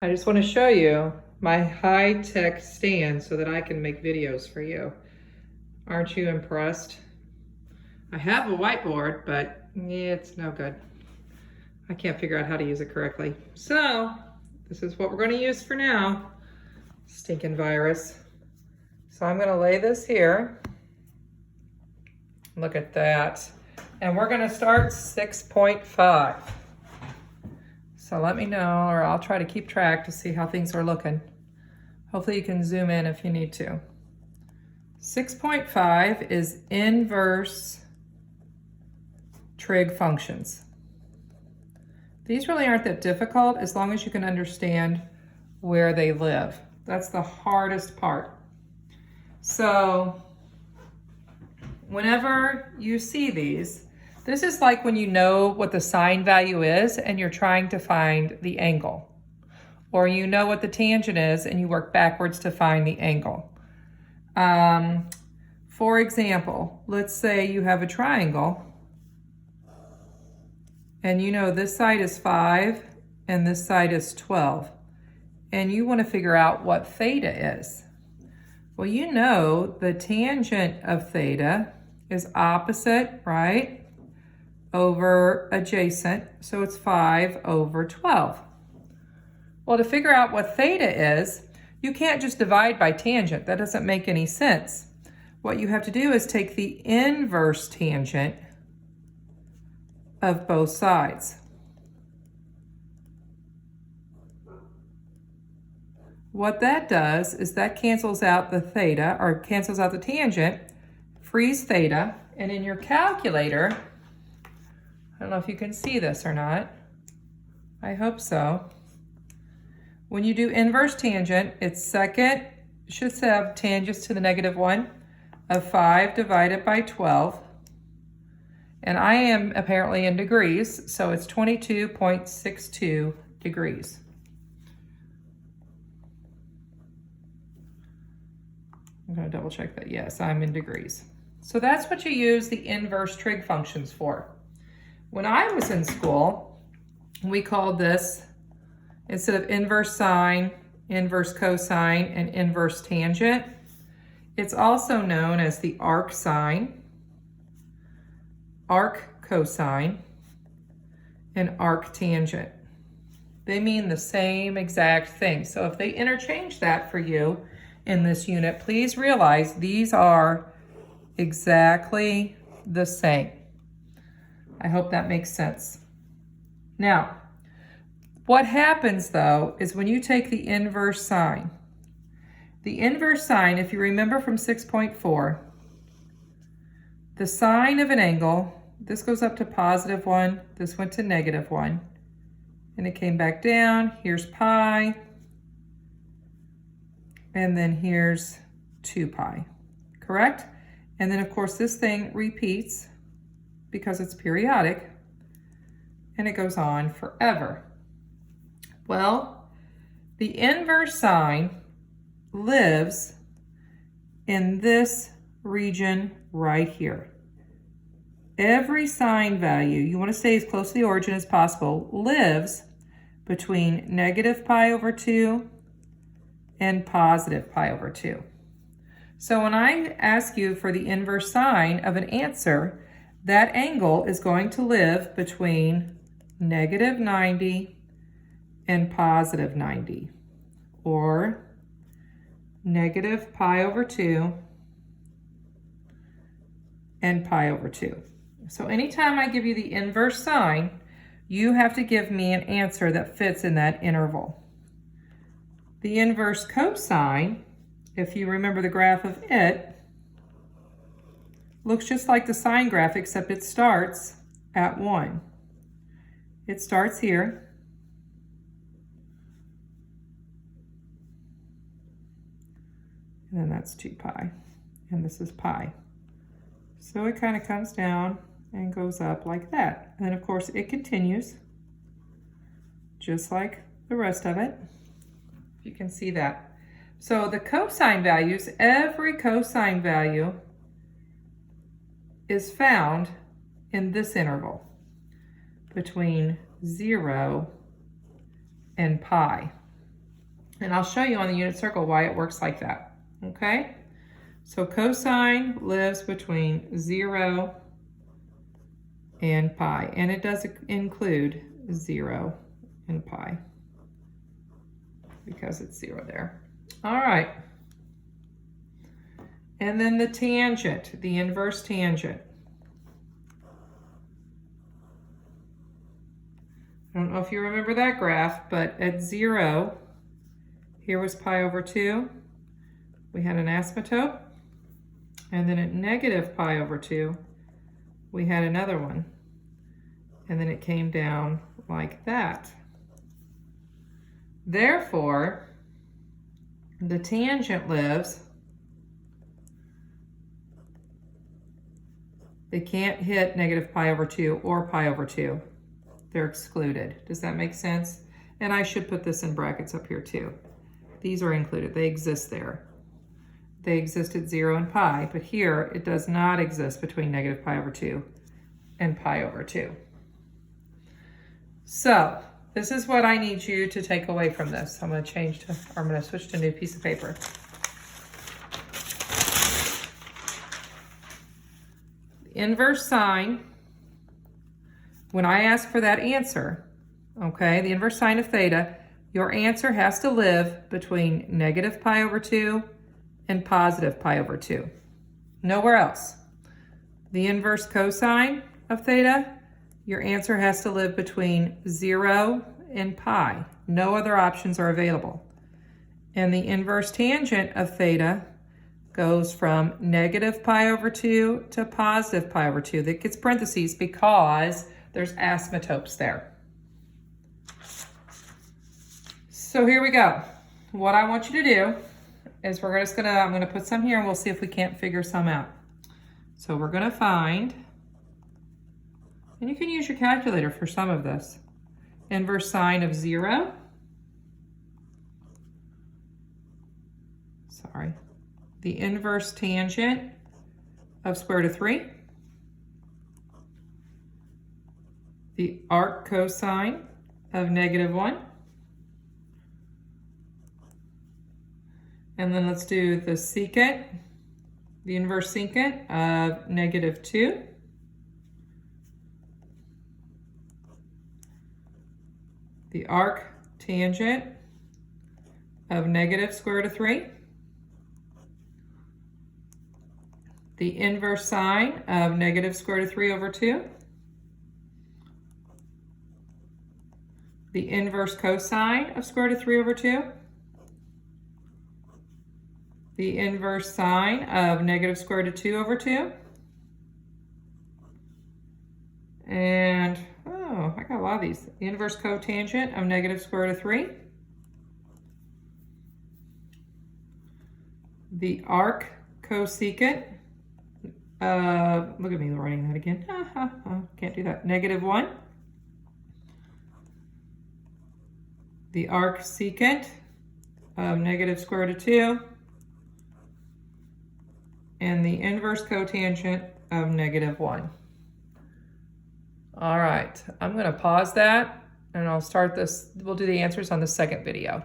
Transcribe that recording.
I just want to show you my high-tech stand so that I can make videos for you. Aren't you impressed? I have a whiteboard, but it's no good. I can't figure out how to use it correctly. So, this is what we're going to use for now. Stinking virus. So I'm going to lay this here. Look at that. And we're going to start 6.5. So let me know, or I'll try to keep track to see how things are looking. Hopefully you can zoom in if you need to. 6.5 is inverse trig functions. These really aren't that difficult as long as you can understand where they live. That's the hardest part. So whenever you see these, this is like when you know what the sine value is and you're trying to find the angle. Or you know what the tangent is and you work backwards to find the angle. For example, let's say you have a triangle and you know this side is 5 and this side is 12. And you want to figure out what theta is. Well, you know the tangent of theta is opposite, right, over adjacent, so it's 5 over 12. Well, to figure out what theta is, you can't just divide by tangent. That doesn't make any sense. What you have to do is take the inverse tangent of both sides. What that does is that cancels out the theta, or cancels out the tangent, frees theta, and in your calculator, I don't know if you can see this or not. I hope so. When you do inverse tangent, it's second, should have tangents to the -1 of 5 divided by 12. And I am apparently in degrees, so it's 22.62 degrees. I'm going to double check that. Yes, I'm in degrees. So that's what you use the inverse trig functions for. When I was in school, we called this, instead of inverse sine, inverse cosine, and inverse tangent, it's also known as the arc sine, arc cosine, and arc tangent. They mean the same exact thing. So if they interchange that for you in this unit, please realize these are exactly the same. I hope that makes sense. Now, what happens though is when you take the inverse sine, if you remember from 6.4, the sine of an angle, this goes up to +1, this went to -1, and it came back down. Here's pi, and then here's 2 pi, correct? And then of course this thing repeats because it's periodic, and it goes on forever. Well, the inverse sine lives in this region right here. Every sine value, you want to stay as close to the origin as possible, lives between -pi/2 and +pi/2. So when I ask you for the inverse sine of an answer, that angle is going to live between -90 and +90, or -pi/2 and pi/2. So anytime I give you the inverse sine, you have to give me an answer that fits in that interval. The inverse cosine, if you remember the graph of it, looks just like the sine graph, except it starts at 1. It starts here, and then that's 2 pi, and this is pi. So it kind of comes down and goes up like that. And then of course it continues, just like the rest of it, if you can see that. So the cosine values, every cosine value is found in this interval between 0 and pi. And I'll show you on the unit circle why it works like that, okay? So cosine lives between 0 and pi, and it does include 0 and pi because it's 0 there. All right. And then the tangent, the inverse tangent. I don't know if you remember that graph, but at 0, here was pi over 2. We had an asymptote. And then at negative pi over 2, we had another one. And then it came down like that. Therefore, the tangent lives. They can't hit negative pi over 2 or pi over 2. They're excluded. Does that make sense? And I should put this in brackets up here too. These are included. They exist there. They exist at 0 and pi, but here it does not exist between negative pi over 2 and pi over 2. So this is what I need you to take away from this. I'm going to switch to a new piece of paper. The inverse sine, when I ask for that answer, okay, the inverse sine of theta, your answer has to live between negative pi over 2 and positive pi over 2. Nowhere else. The inverse cosine of theta, your answer has to live between 0 and pi. No other options are available. And the inverse tangent of theta goes from negative pi over 2 to positive pi over 2. That gets parentheses because there's asymptotes there. So here we go. What I want you to do is I'm gonna put some here and we'll see if we can't figure some out. So we're gonna find, and you can use your calculator for some of this, inverse sine of 0. Sorry. The inverse tangent of square root of 3. The arc cosine of negative 1. And then let's do the secant, the inverse secant of negative 2. The arc tangent of negative square root of 3. The inverse sine of negative square root of 3 over 2. The inverse cosine of square root of 3 over 2. The inverse sine of negative square root of 2 over 2. And, oh, I got a lot of these. The inverse cotangent of negative square root of 3. The arc cosecant of, look at me writing that again. Can't do that. Negative 1. The arc secant of negative square root of 2. And the inverse cotangent of negative 1. All right, I'm going to pause that and I'll start this. We'll do the answers on the second video.